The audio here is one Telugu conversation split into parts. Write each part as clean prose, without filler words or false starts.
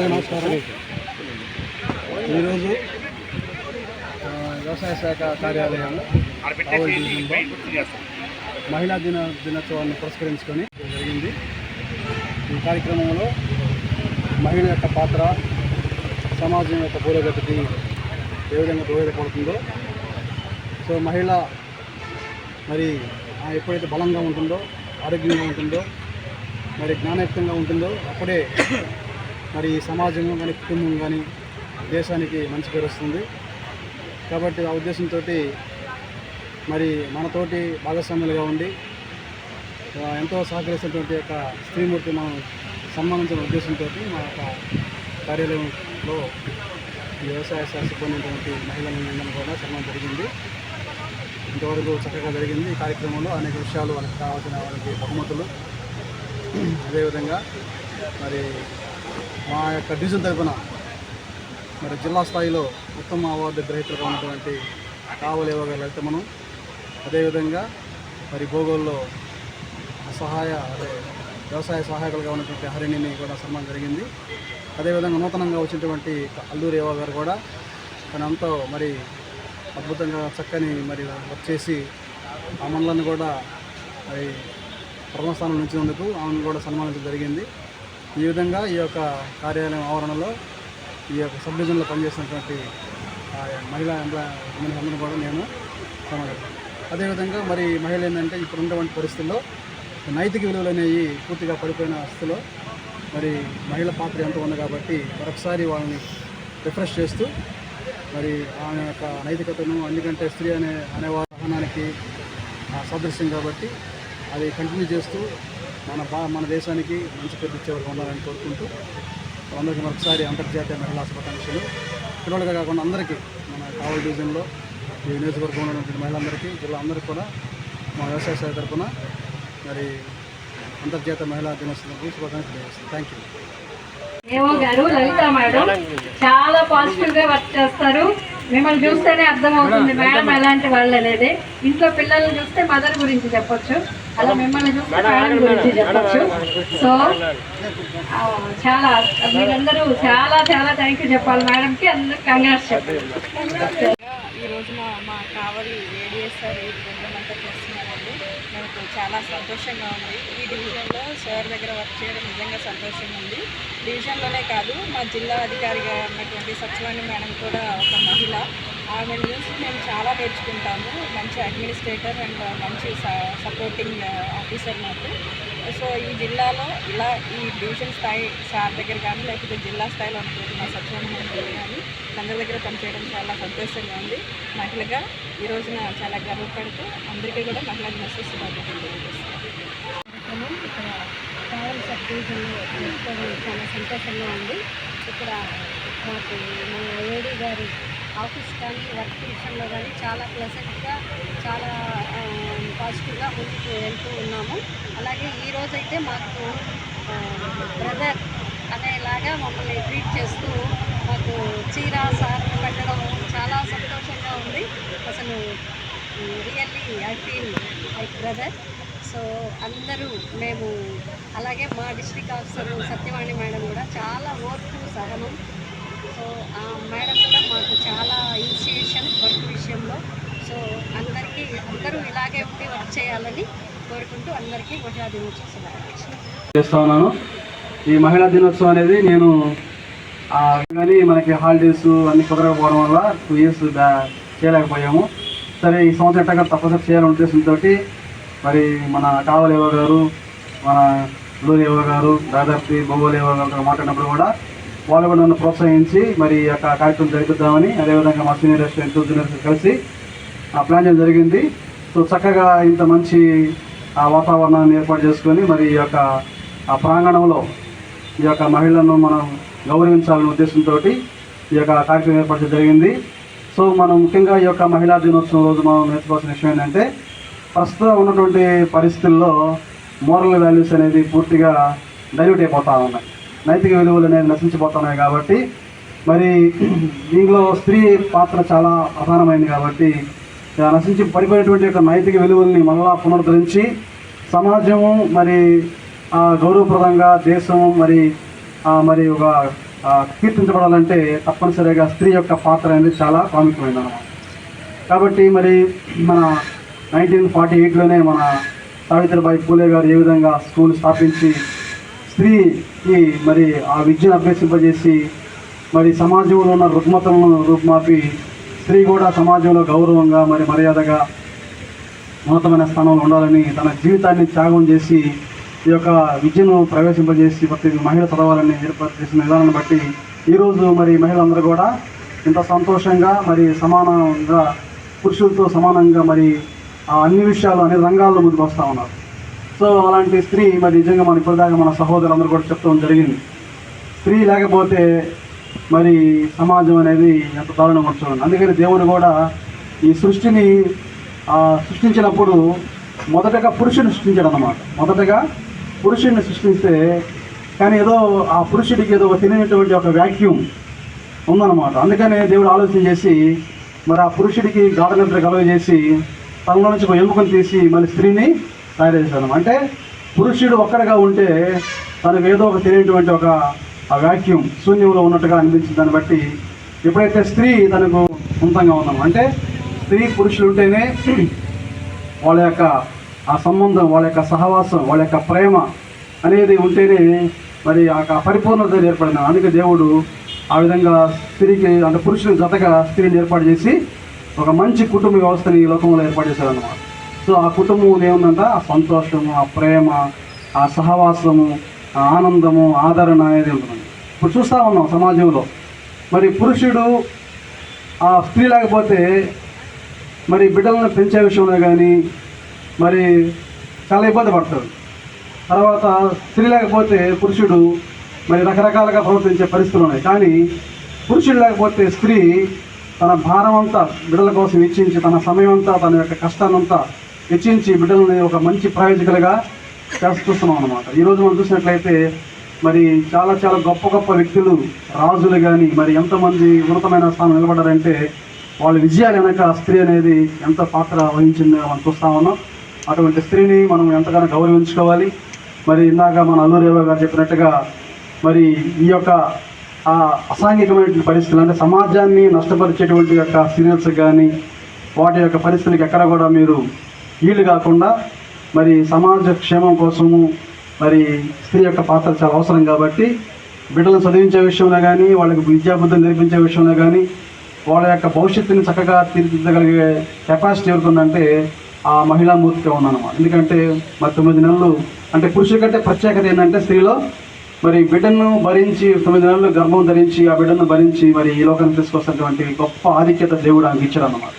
నమస్కారం. ఈరోజు వ్యవసాయ శాఖ కార్యాలయం మహిళా దినోత్సవాన్ని పురస్కరించుకొని జరిగింది. ఈ కార్యక్రమంలో మహిళ యొక్క పాత్ర సమాజం యొక్క పురోగతికి ఏ విధంగా దోహదపడుతుందో, సో మహిళ మరి ఎప్పుడైతే బలంగా ఉంటుందో, ఆరోగ్యంగా ఉంటుందో, మరి జ్ఞానయుక్తంగా ఉంటుందో అప్పుడే మరి సమాజం కానీ కుటుంబం కానీ దేశానికి మంచి పేరు వస్తుంది. కాబట్టి ఆ ఉద్దేశంతో మరి మనతోటి భాగస్వాములుగా ఉండి ఎంతో సహకరిస్తున్నటువంటి యొక్క స్త్రీమూర్తి మనం సన్మానించిన ఉద్దేశంతో మా యొక్క కార్యాలయంలో వ్యవసాయ శాస్త్ర పొందినటువంటి మహిళలందరినీ కూడా సన్మానం జరిగింది. ఇంతవరకు చక్కగా జరిగింది. ఈ కార్యక్రమంలో అనేక విషయాలు వాళ్ళకి కావాల్సిన వాళ్ళకి బహుమతులు, అదేవిధంగా మరి మా యొక్క డివిజన్ తరఫున మరి జిల్లా స్థాయిలో ఉత్తమ అవార్డు గ్రహీతలుగా ఉన్నటువంటి కావలేవ గారు లలితమ్మను, అదేవిధంగా మరి భోగోల్లో వ్యవసాయ సహాయకులుగా ఉన్నటువంటి హరిణిని కూడా సన్మానం జరిగింది. అదేవిధంగా నూతనంగా వచ్చినటువంటి అల్లూరి ఏవో గారు కూడా తనంతా మరి అద్భుతంగా చక్కని మరి వర్క్ చేసి ఆ మండలాన్ని కూడా మరి ప్రథమ స్థానం నుంచినందుకు ఆమెను కూడా సన్మానించడం జరిగింది. ఈ విధంగా ఈ యొక్క కార్యాలయం ఆవరణలో ఈ యొక్క సబ్ డివిజన్లో పనిచేసినటువంటి మహిళా అందరూ కూడా నేను సమాధానం. అదేవిధంగా మరి మహిళలు ఏంటంటే ఇప్పుడు ఉన్నటువంటి పరిస్థితుల్లో నైతిక విలువలు అనేవి పూర్తిగా పడిపోయిన స్థితిలో మరి మహిళల పాత్ర ఎంత ఉంది కాబట్టి మరొకసారి వాళ్ళని రిఫ్రెష్ చేస్తూ మరి ఆమె యొక్క నైతికతను, ఎందుకంటే స్త్రీ అనే వాహనానికి సదృశ్యం కాబట్టి అది కంటిన్యూ చేస్తూ మన దేశానికి మంచి పేరు ఇచ్చేవారు ఉండాలని కోరుకుంటూ అందరికీ మరొకసారి అంతర్జాతీయ మహిళా శుభాకాంక్షలు. పిల్లలుగా కాకుండా అందరికీ మన కావలి డివిజన్లో ఈ నియోజకవర్గంలో ఉన్నటువంటి మహిళలందరికీ, జిల్లా అందరికీ కూడా మా వ్యవసాయ శాఖ తరఫున మరి అంతర్జాతీయ మహిళా దినోత్సవం శుభాకాంక్షలు తెలియజేస్తాను. Thank you. ఏవో గారు, లలిత మేడం చాలా పాజిటివ్గా వర్క్ చేస్తారు. మిమ్మల్ని చూస్తేనే అర్థమవుతుంది మేడం ఎలాంటి వాళ్ళు అనేది. ఇంట్లో పిల్లల్ని చూస్తే మదర్ గురించి చెప్పొచ్చు, అలా మిమ్మల్ని చూస్తే మేడం గురించి చెప్పొచ్చు. సో చాలా మీరందరూ చాలా చాలా థ్యాంక్ యూ చెప్పాలి మేడంకి. అందరికి కంగ్రాట్స్ చెప్పండి. ఈ రోజున మా కావలి ఏడిఎస్ఆర్ ఈ ప్రోగ్రామ్ అంతా చేస్తున్నామండి. మనకు చాలా సంతోషంగా ఉంది. ఈ డివిజన్లో సార్ దగ్గర వర్క్ చేయడం నిజంగా సంతోషంగా ఉంది. డివిజన్లోనే కాదు, మా జిల్లా అధికారిగా ఉన్నటువంటి సచివాణి మేడం కూడా ఒక మహిళ. ఆమె నుంచి మేము చాలా నేర్చుకుంటాము. మంచి అడ్మినిస్ట్రేటర్ అండ్ మంచి సపోర్టింగ్ ఆఫీసర్ మాకు. సో ఈ జిల్లాలో ఇలా ఈ డివిజన్ స్థాయి సార్ దగ్గర కానీ లేకపోతే జిల్లా స్థాయిలో ఉన్నటువంటి మా సచివాణి మేడం కానీ అందరి దగ్గర పనిచేయడం చాలా సంతోషంగా ఉంది. మహిళగా ఈ రోజున చాలా గర్వపడుతూ అందరికీ కూడా మహిళా దినోత్సవ శుభాకాంక్షలు తెలియజేస్తాను. ఇక్కడ కావలి సబ్ డివిజన్లో చేసుకోవడం చాలా సంతోషంగా ఉంది. ఇక్కడ మాకు మన ఏడీ గారి ఆఫీస్ కానీ వర్క్ విషయంలో కానీ చాలా ప్లెజెంట్గా, చాలా పాజిటివ్గా ముందుకు వెళ్తూ ఉన్నాము. అలాగే ఈరోజైతే మాకు బ్రదర్ అనేలాగా మమ్మల్ని ట్రీట్ చేస్తూ మాకు చీర సార్ పెట్టడం చాలా సంతోషంగా ఉంది. అసలు really I feel like brother. So అందరూ మేము, అలాగే మా డిస్ట్రిక్ట్ ఆఫీసర్ సత్యవాణి మేడం కూడా చాలా ఓర్పు సహనం. సో ఆ మేడం కూడా మాకు చాలా ఇనిషియేషన్ వర్క్ విషయంలో. సో అందరూ ఇలాగే ఉండి వర్క్ చేయాలని కోరుకుంటూ అందరికీ మహిళా దినోత్సవ శుభాకాంక్షలు చేస్తా ఉన్నాను. ఈ మహిళా దినోత్సవం అనేది నేను కానీ మనకి హాలిడేస్ అన్ని కుదరకపోవడం వల్ల 2 years చేయలేకపోయాము. సరే ఈ సంవత్సరం ఎట్టగా తప్పనిసరి చేయాలనే ఉద్దేశంతో మరి మన కావలి ఏవో గారు, మన లూరి ఏవో గారు, దాదాపు బొవ్వోలు ఏవో గారు మాట్లాడినప్పుడు కూడా వాళ్ళు కూడా నన్ను ప్రోత్సహించి మరి ఈ యొక్క కార్యక్రమం జరిపిద్దామని, అదేవిధంగా మా సీనియర్ రెస్టారెంట్ జూనియర్స్ కలిసి ప్లాన్ చేయడం జరిగింది. సో చక్కగా ఇంత మంచి వాతావరణాన్ని ఏర్పాటు చేసుకొని మరి ఈ యొక్క ప్రాంగణంలో ఈ యొక్క మహిళలను మనం గౌరవించాలనే ఉద్దేశంతో ఈ యొక్క కార్యక్రమం ఏర్పాటు చేయడం జరిగింది. సో మనం ముఖ్యంగా ఈ యొక్క మహిళా దినోత్సవం రోజు మనం నేర్చుకోవాల్సిన విషయం ఏంటంటే, ప్రస్తుతం ఉన్నటువంటి పరిస్థితుల్లో మోరల్ వాల్యూస్ అనేది పూర్తిగా డైల్యూట్ అయిపోతూ ఉన్నాయి, నైతిక విలువలు అనేది నశించిపోతున్నాయి. కాబట్టి మరి దీనిలో స్త్రీ పాత్ర చాలా ప్రధానమైంది కాబట్టి నశించి పడిపోయినటువంటి యొక్క నైతిక విలువల్ని మళ్ళా పునరుద్ధరించి సమాజము మరి గౌరవప్రదంగా దేశం మరి ఒక కీర్తించబడాలంటే తప్పనిసరిగా స్త్రీ యొక్క పాత్ర అనేది చాలా ప్రాముఖ్యమైనది అన్నమాట. కాబట్టి మరి మన 1948లోనే మన సావిత్రిబాయి పూలే గారు ఏ విధంగా స్కూల్ స్థాపించి స్త్రీకి మరి ఆ విద్యను అభ్యసింపజేసి మరి సమాజంలో ఉన్న రుగ్మతలను రూపుమాపి స్త్రీ కూడా సమాజంలో గౌరవంగా మరి మర్యాదగా ఉన్నతమైన స్థానంలో ఉండాలని తన జీవితాన్ని త్యాగం చేసి ఈ యొక్క విద్యను ప్రవేశింపజేసి ప్రతి మహిళ చదవాలని ఏర్పాటు చేసిన విధానాన్ని బట్టి ఈరోజు మరి మహిళలందరూ కూడా ఇంత సంతోషంగా మరి సమానంగా పురుషులతో సమానంగా మరి అన్ని విషయాలు అన్ని రంగాల్లో ముందుకు వస్తూ ఉన్నారు. సో అలాంటి స్త్రీ మరి నిజంగా మన ఇప్పటిదాకా మన సహోదరులందరూ కూడా చెప్తాం జరిగింది. స్త్రీ లేకపోతే మరి సమాజం అనేది ఎంత దారుణంగా ఉంటుంది. అందుకని దేవుడు కూడా ఈ సృష్టిని సృష్టించినప్పుడు మొదటగా పురుషుని సృష్టించాడు అన్నమాట. మొదటగా పురుషుడిని సృష్టిస్తే కానీ ఏదో ఆ పురుషుడికి ఏదో తెలియనటువంటి ఒక వ్యాక్యూమ్ ఉందన్నమాట. అందుకనే దేవుడు ఆలోచన చేసి మరి ఆ పురుషుడికి గాఢ నిద్ర కలుగజేసి తనలో నుంచి ఒక ఎముకను తీసి మళ్ళీ స్త్రీని తయారు చేశాను. అంటే పురుషుడు ఒక్కడిగా ఉంటే తనకు ఏదో ఒక తెలియనటువంటి ఒక ఆ వ్యాక్యూమ్ శూన్యంలో ఉన్నట్టుగా అనిపించింది. దాన్ని బట్టి ఎప్పుడైతే స్త్రీ తనకు సొంతంగా ఉన్నాము అంటే స్త్రీ పురుషులు ఉంటేనే వాళ్ళ యొక్క ఆ సంబంధం, వాళ్ళ యొక్క సహవాసం, వాళ్ళ యొక్క ప్రేమ అనేది ఉంటేనే మరి ఆ పరిపూర్ణత ఏర్పడింది. అందుకే దేవుడు ఆ విధంగా స్త్రీకి అంటే పురుషులకు జతగా స్త్రీని ఏర్పాటు చేసి ఒక మంచి కుటుంబ వ్యవస్థని ఈ లోకంలో ఏర్పాటు చేశారన్నమాట. సో ఆ కుటుంబం ఏముందంట ఆ సంతోషము, ఆ ప్రేమ, ఆ సహవాసము, ఆ ఆనందము, ఆదరణ అనేది ఉంటుంది. ఇప్పుడు చూస్తూ ఉన్నాం సమాజంలో మరి పురుషుడు ఆ స్త్రీ లేకపోతే మరి బిడ్డలను పెంచే విషయంలో కానీ మరి చాలా ఇబ్బంది పడతాడు. తర్వాత స్త్రీ లేకపోతే పురుషుడు మరి రకరకాలుగా ప్రవర్తించే పరిస్థితులు ఉన్నాయి. కానీ పురుషుడు లేకపోతే స్త్రీ తన భారం అంతా బిడ్డల కోసం వెచ్చించి తన సమయం అంతా తన యొక్క కష్టాన్నంతా వెచ్చించి బిడ్డలని ఒక మంచి ప్రయోజకులుగా చూస్తున్నాం అన్నమాట. ఈరోజు మనం చూసినట్లయితే మరి చాలా చాలా గొప్ప గొప్ప వ్యక్తులు, రాజులు కానీ మరి ఎంతమంది ఉన్నతమైన స్థానం నిలబడ్డారంటే వాళ్ళ విజయాలు వెనక స్త్రీ అనేది ఎంత పాత్ర వహించిందో మనం చూస్తూ ఉన్నాం. అటువంటి స్త్రీని మనం ఎంతగానో గౌరవించుకోవాలి. మరి ఇందాక మన అల్లూరి రేవ గారు చెప్పినట్టుగా మరి ఈ యొక్క అసాంఘికమైన పరిస్థితులు అంటే సమాజాన్ని నష్టపరిచేటువంటి యొక్క సీరియల్స్ కానీ వాటి యొక్క పరిస్థితులకి ఎక్కడ కూడా మీరు ఈళ్ళు కాకుండా మరి సమాజ క్షేమం కోసము మరి స్త్రీ యొక్క పాత్ర చాలా అవసరం. కాబట్టి బిడ్డలను చదివించే విషయంలో కానీ వాళ్ళకి విద్యాబుద్ధులు నేర్పించే విషయంలో కానీ వాళ్ళ యొక్క భవిష్యత్తుని చక్కగా తీర్చిదిద్దగలిగే కెపాసిటీ ఎవరికుందంటే ఆ మహిళామూర్తిగా ఉందన్నమాట. ఎందుకంటే మరి 9 నెలలు అంటే పురుషుల కంటే ప్రత్యేకత ఏంటంటే స్త్రీలో మరి బిడ్డను భరించి 9 నెలలు గర్భం ధరించి ఆ బిడ్డను భరించి మరి ఈ లోకాన్ని తీసుకొస్తున్నటువంటి గొప్ప ఆధిక్యత దేవుడు ఆమెకి ఇచ్చాడన్నమాట.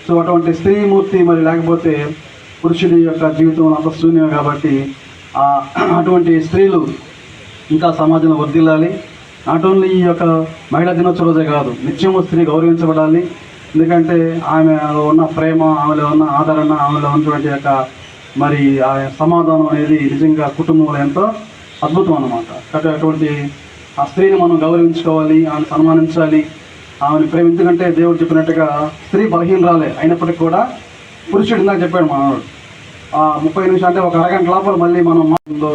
సో అటువంటి స్త్రీమూర్తి మరి లేకపోతే పురుషుడి యొక్క జీవితం అంత శూన్యం. కాబట్టి అటువంటి స్త్రీలు ఇంకా సమాజంలో వర్ధిల్లాలి. నాట్ ఓన్లీ ఈ యొక్క మహిళా దినోత్సవ రోజే కాదు, నిత్యము స్త్రీ గౌరవించబడాలి. ఎందుకంటే ఆమెలో ఉన్న ప్రేమ, ఆమెలో ఉన్న ఆదరణ, ఆమెలో ఉన్నటువంటి యొక్క మరి ఆ సమాధానం అనేది నిజంగా కుటుంబంలో ఎంతో అద్భుతం అన్నమాట. కాబట్టి అటువంటి ఆ స్త్రీని మనం గౌరవించుకోవాలి, ఆమెను సన్మానించాలి, ఆమెను ప్రేమించకంటే దేవుడు చెప్పినట్టుగా స్త్రీ బలహీనరాలే అయినప్పటికీ కూడా పురుషుడు ఇందాక చెప్పాడు మనవాడు 30 నిమిషాలు అంటే ఒక అరగంట లోపల మళ్ళీ మనం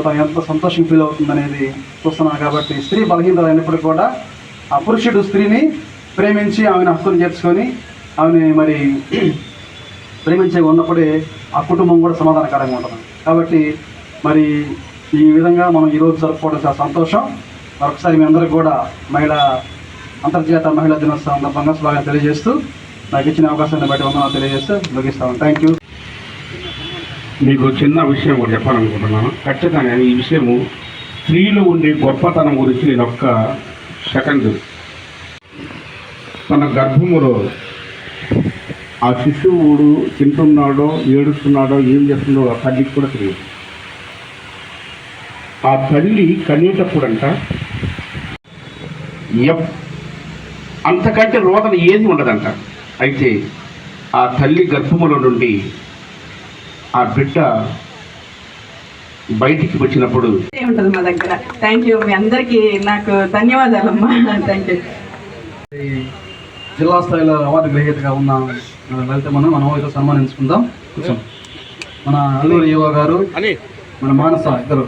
తను ఎంత సంతోషం ఫీల్ అవుతుంది అనేది చూస్తున్నాం. కాబట్టి స్త్రీ బలహీనరాలు అయినప్పటికీ కూడా ఆ పురుషుడు స్త్రీని ప్రేమించి ఆమెను హక్కును చేర్చుకొని ఆమెని మరి ప్రేమించే ఉన్నప్పుడే ఆ కుటుంబం కూడా సమాధానకరంగా ఉంటుంది. కాబట్టి మరి ఈ విధంగా మనం ఈరోజు జరుపుకోవడం చాలా సంతోషం. మరొకసారి మీ అందరికీ కూడా అంతర్జాతీయ మహిళా దినోత్సవం సందర్భంగా శుభాకాంక్షలు తెలియజేస్తూ నాకు ఇచ్చిన అవకాశాన్ని బట్టి వందనాలు తెలియజేస్తూ ముగిస్తాను. Thank you. మీకు చిన్న విషయం కూడా చెప్పాలనుకుంటున్నాను. ఖచ్చితంగా ఈ విషయము స్త్రీలో ఉండే గొప్పతనం గురించి నేను ఒక్క సెకండ్. తన గర్భములో ఆ శిశువుడు తింటున్నాడో ఏడుస్తున్నాడో ఏం చేస్తుండో ఆ తల్లికి కూడా తెలియదు. ఆ తల్లి కనేటప్పుడంట అంతకంటే రోదన ఏది ఉండదంట. అయితే ఆ తల్లి గర్భములో నుండి ఆ బిడ్డ బయటికి వచ్చినప్పుడు ఉంటుంది మా దగ్గర. Thank you. మీ అందరికీ నాకు ధన్యవాదాలమ్మా. Thank you. ఈ జిల్లా స్థాయిలో అవార్డు గ్రహీతగా ఉన్న లలితమ్మను మనం ఈరోజు సన్మానించుకుందాం. కూర్చోం. మన అల్లూరి యువ గారు, మన మానస ఇద్దరు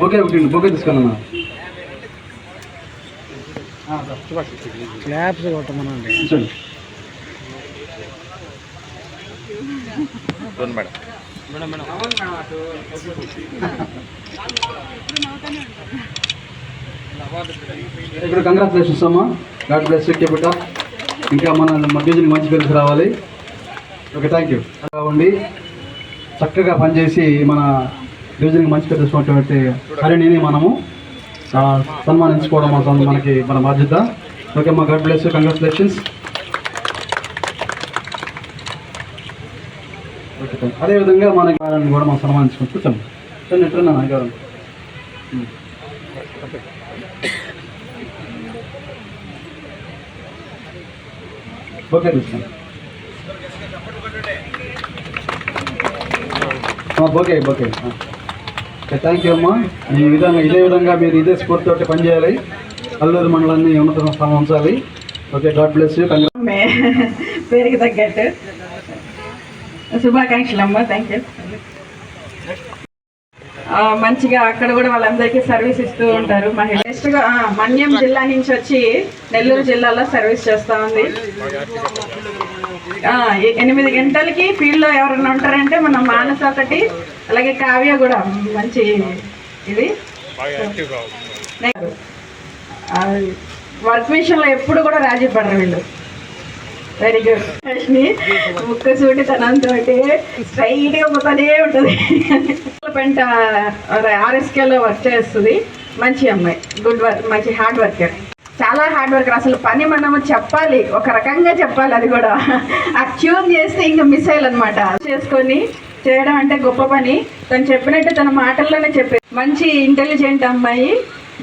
ఓకే బొకే తీసుకెళ్ళన్నా. క్లాప్స్ కొట్టమనండి. కూర్చోండి. ఇప్పుడు కంగ్రాచులేషన్స్ అమ్మా. God bless you, keep it up. ఇంకా మన డివిజన్కి మంచి పేరు రావాలి. Okay, thank you. ఉండి చక్కగా పనిచేసి మన డివిజన్కి మంచి పేరు తెచ్చుకున్నటువంటి హరిణిని మనము సన్మానించుకోవడం మన బాధ్యత. ఓకే అమ్మా, God bless you, congratulations. Okay, అదేవిధంగా మన గారిని కూడా మనం సన్మానించుకుంటూ కూర్చోండి. ఎట్లున్నా గారు ఓకే తీసుకోండి. ఓకే ఓకే థ్యాంక్ యూ అమ్మా. ఇదే విధంగా మీరు ఇదే స్ఫూర్తితో పనిచేయాలి. అల్లూరు మండలాన్ని ఉన్నత స్థానం ఉంచాలి. Okay, God bless you. పేరుకి తగ్గట్టు శుభాకాంక్షలు అమ్మ. Thank you. మంచిగా అక్కడ కూడా వాళ్ళందరికీ సర్వీస్ ఇస్తూ ఉంటారు. మహిళ నెక్స్ట్గా మన్యం జిల్లా నుంచి వచ్చి నెల్లూరు జిల్లాలో సర్వీస్ చేస్తూ ఉంది. 8 గంటలకి ఫీల్డ్లో ఎవరైనా ఉంటారంటే మనం మానస ఒకటి, అలాగే కావ్య కూడా మంచి ఇది వర్క్ విషయంలో ఎప్పుడు కూడా రాజీ పడరు వీళ్ళు. Very good. ముక్క సూటితనంతో స్ట్రైట్గా పోతానే ఉంటుంది. పెంట ఆర్ఎస్కేలో వర్క్ చేస్తుంది. మంచి అమ్మాయి, గుడ్ వర్క్, మంచి హార్డ్ వర్కర్, చాలా హార్డ్ వర్కర్. అసలు పని మనము చెప్పాలి, ఒక రకంగా చెప్పాలి. అది కూడా ఆ ట్యూన్ చేస్తే ఇంకా మిస్ అయ్యాలన్నమాట. చేసుకొని చేయడం అంటే గొప్ప పని. తను చెప్పినట్టు తన మాటల్లోనే చెప్పేది. మంచి ఇంటెలిజెంట్ అమ్మాయి,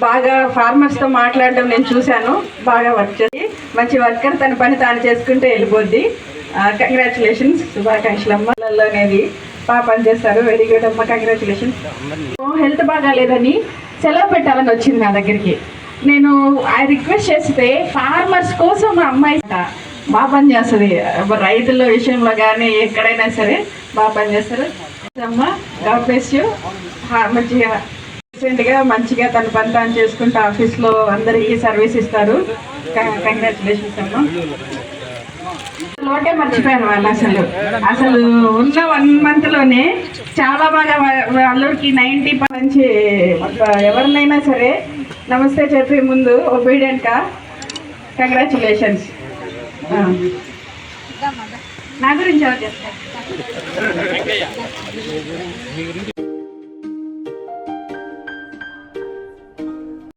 బాగా ఫార్మర్స్తో మాట్లాడడం నేను చూశాను. బాగా వర్క్ చేసి మంచి వర్కర్, తన పని తాను చేసుకుంటే వెళ్ళిపోద్ది. కంగ్రాచులేషన్స్, శుభాకాంక్షలు అమ్మ. అనేది బాగా పనిచేస్తారు. వెరీ గుడ్ అమ్మ, కంగ్రాచులేషన్స్. హెల్త్ బాగాలేదని సెలవు పెట్టాలని వచ్చింది నా దగ్గరికి. నేను రిక్వెస్ట్ చేస్తే ఫార్మర్స్ కోసం ఆ అమ్మాయి బాగా పనిచేస్తుంది. రైతుల విషయంలో కానీ ఎక్కడైనా సరే బాగా పనిచేస్తారు అమ్మ. God bless you. మంచిగా రీసెంట్గా మంచిగా తన పని తాను చేసుకుంటూ ఆఫీస్లో అందరికీ సర్వీస్ ఇస్తారు. కంగ్రాచులేషన్స్ అమ్మ. లోటే మర్చిపోయారు వాళ్ళు. అసలు ఉన్న 1 monthలోనే చాలా బాగా అల్లూరికి 90 నుంచి ఎవరినైనా సరే నమస్తే చెప్పే ముందు ఒబీడియంట్గా కంగ్రాచులేషన్స్. నా గురించి ఎవరు చెప్తారు?